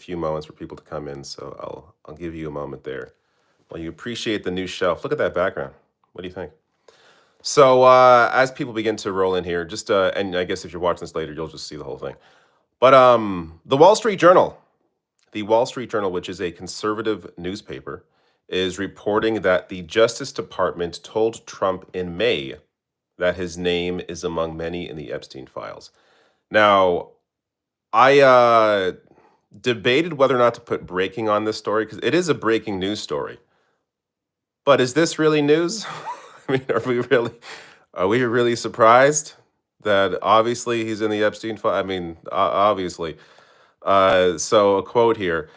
few moments for people to come in, so I'll give you a moment there. Well, you appreciate the new shelf. Look at that background. What do you think? So as people begin to roll in here, just and I guess if you're watching this later, you'll just see the whole thing. But the Wall Street Journal, which is a conservative newspaper, is reporting that the Justice Department told Trump in May that his name is among many in the Epstein files. Now, I debated whether or not to put breaking on this story because it is a breaking news story. But is this really news? I mean, are we really surprised that obviously he's in the Epstein file? I mean, obviously. So a quote here.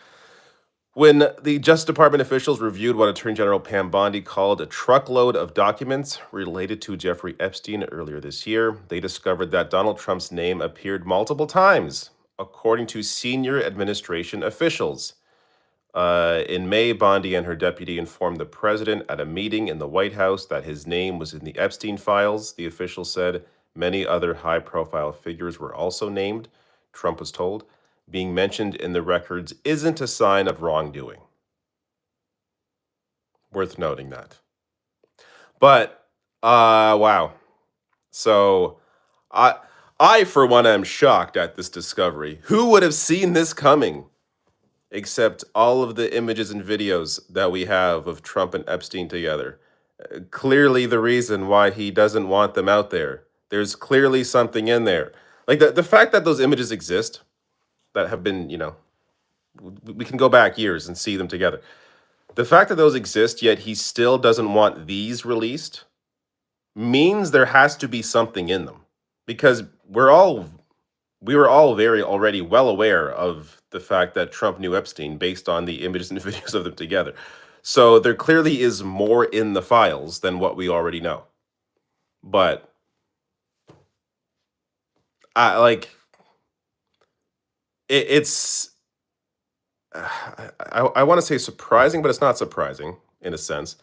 When the Justice Department officials reviewed what Attorney General Pam Bondi called a truckload of documents related to Jeffrey Epstein earlier this year, they discovered that Donald Trump's name appeared multiple times, according to senior administration officials. In May, Bondi and her deputy informed the president at a meeting in the White House that his name was in the Epstein files. The official said many other high-profile figures were also named, Trump was told. Being mentioned in the records isn't a sign of wrongdoing. Worth noting that. But, wow. So, I, for one, am shocked at this discovery. Who would have seen this coming? Except all of the images and videos that we have of Trump and Epstein together. Clearly the reason why he doesn't want them out there. There's clearly something in there. Like the fact that those images exist, that have been, we can go back years and see them together. The fact that those exist, yet he still doesn't want these released, means there has to be something in them. Because we were all very already well aware of the fact that Trump knew Epstein based on the images and videos of them together. So there clearly is more in the files than what we already know. But it's I want to say surprising, but it's not surprising in a sense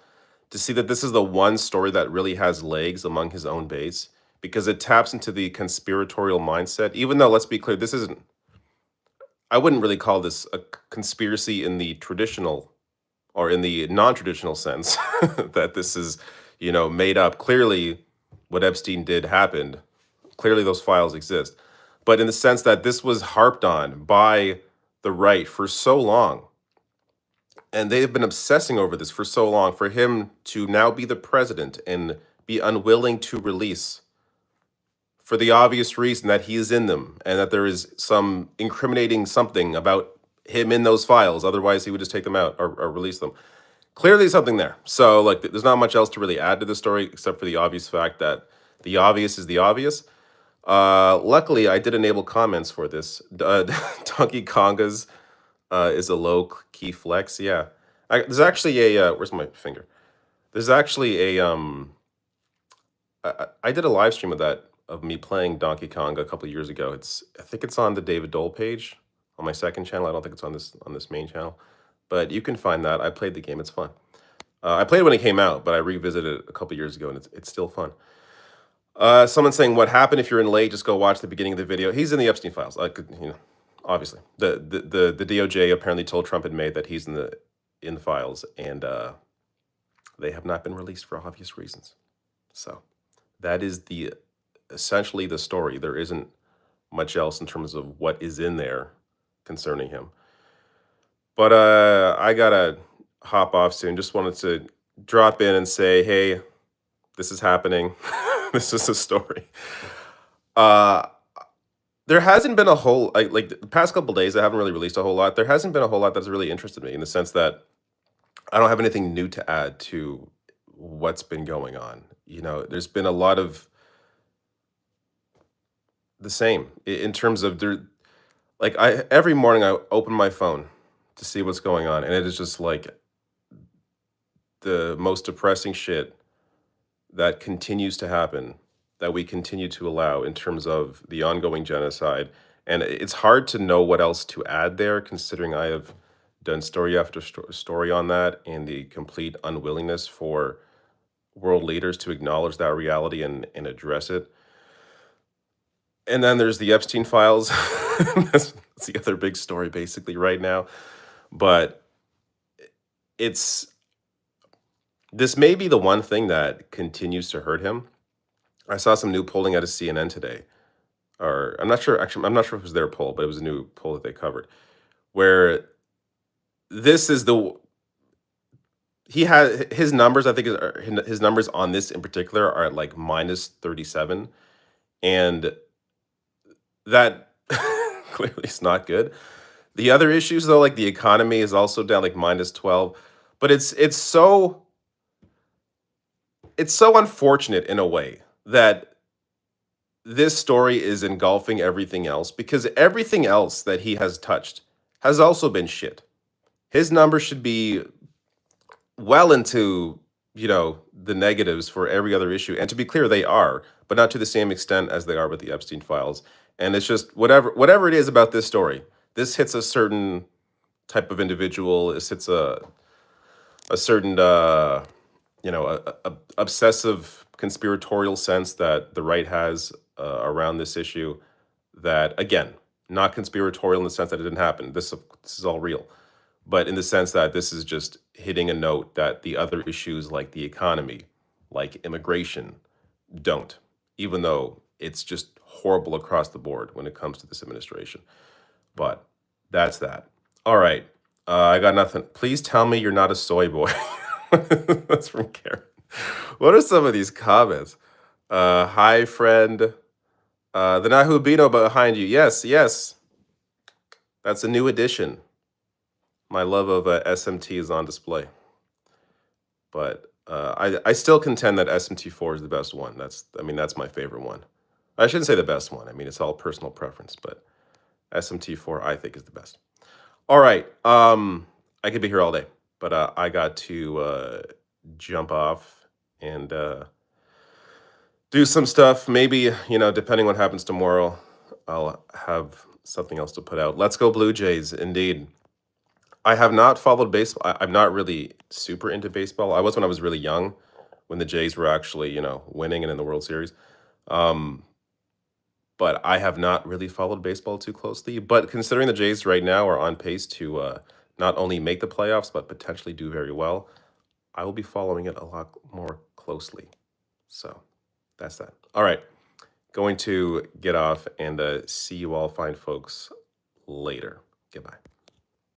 to see that this is the one story that really has legs among his own base because it taps into the conspiratorial mindset. Even though, let's be clear, this isn't. I wouldn't really call this a conspiracy in the traditional or in the non-traditional sense that this is, made up. Clearly, what Epstein did happened. Clearly, those files exist. But in the sense that this was harped on by the right for so long, and they've been obsessing over this for so long, for him to now be the president and be unwilling to release for the obvious reason that he is in them and that there is some incriminating something about him in those files. Otherwise, he would just take them out or release them. Clearly something there. So there's not much else to really add to the story except for the obvious fact that the obvious is the obvious. Luckily, I did enable comments for this. Donkey Konga's is a low-key flex. Yeah. There's actually a... where's my finger? There's actually a... I did a live stream of me playing Donkey Konga a couple of years ago. I think it's on the David Dole page on my second channel. I don't think it's on this main channel. But you can find that. I played the game. It's fun. I played it when it came out, but I revisited it a couple of years ago, and it's still fun. Someone saying, what happened if you're in late? Just go watch the beginning of the video. He's in the Epstein files. Obviously. The DOJ apparently told Trump in May that he's in the files, and they have not been released for obvious reasons. So that is essentially the story. There isn't much else in terms of what is in there concerning him. But I gotta hop off soon. Just wanted to drop in and say, hey, this is happening. This is a story. There hasn't been a whole, like the past couple days, I haven't really released a whole lot. There hasn't been a whole lot that's really interested me in the sense that I don't have anything new to add to what's been going on. There's been a lot of the same in terms of every morning I open my phone to see what's going on, and it is just the most depressing shit that continues to happen, that we continue to allow in terms of the ongoing genocide. And it's hard to know what else to add there, considering I have done story after story on that and the complete unwillingness for world leaders to acknowledge that reality and address it. And then there's the Epstein files. That's the other big story basically right now. But it's this may be the one thing that continues to hurt him. I saw some new polling out of CNN today, or I'm not sure. Actually, I'm not sure if it was their poll, but it was a new poll that they covered, where this is the he has his numbers. I think his numbers on this in particular are at like minus 37, and that clearly is not good. The other issues though, like the economy is also down like minus 12, but it's so unfortunate in a way that this story is engulfing everything else because everything else that he has touched has also been shit. His numbers should be well into, the negatives for every other issue. And to be clear, they are, but not to the same extent as they are with the Epstein files. And it's just whatever it is about this story, this hits a certain type of individual. This hits a certain obsessive conspiratorial sense that the right has around this issue, that again, not conspiratorial in the sense that it didn't happen. This is all real, but in the sense that this is just hitting a note that the other issues like the economy, like immigration, don't, even though it's just horrible across the board when it comes to this administration. But that's that. All right. I got nothing. Please tell me you're not a soy boy. That's from Karen. What are some of these comments? Hi, friend. The Nahubino behind you. Yes, yes. That's a new addition. My love of SMT is on display. But I still contend that SMT4 is the best one. That's my favorite one. I shouldn't say the best one. I mean, it's all personal preference, but SMT4 I think is the best. All right. I could be here all day, but I got to jump off and do some stuff. Maybe, depending what happens tomorrow, I'll have something else to put out. Let's go Blue Jays, indeed. I have not followed baseball. I'm not really super into baseball. I was when I was really young, when the Jays were actually, winning and in the World Series. Um, but I have not really followed baseball too closely. But considering the Jays right now are on pace to not only make the playoffs, but potentially do very well, I will be following it a lot more closely. So that's that. All right. Going to get off and see you all fine folks later. Goodbye.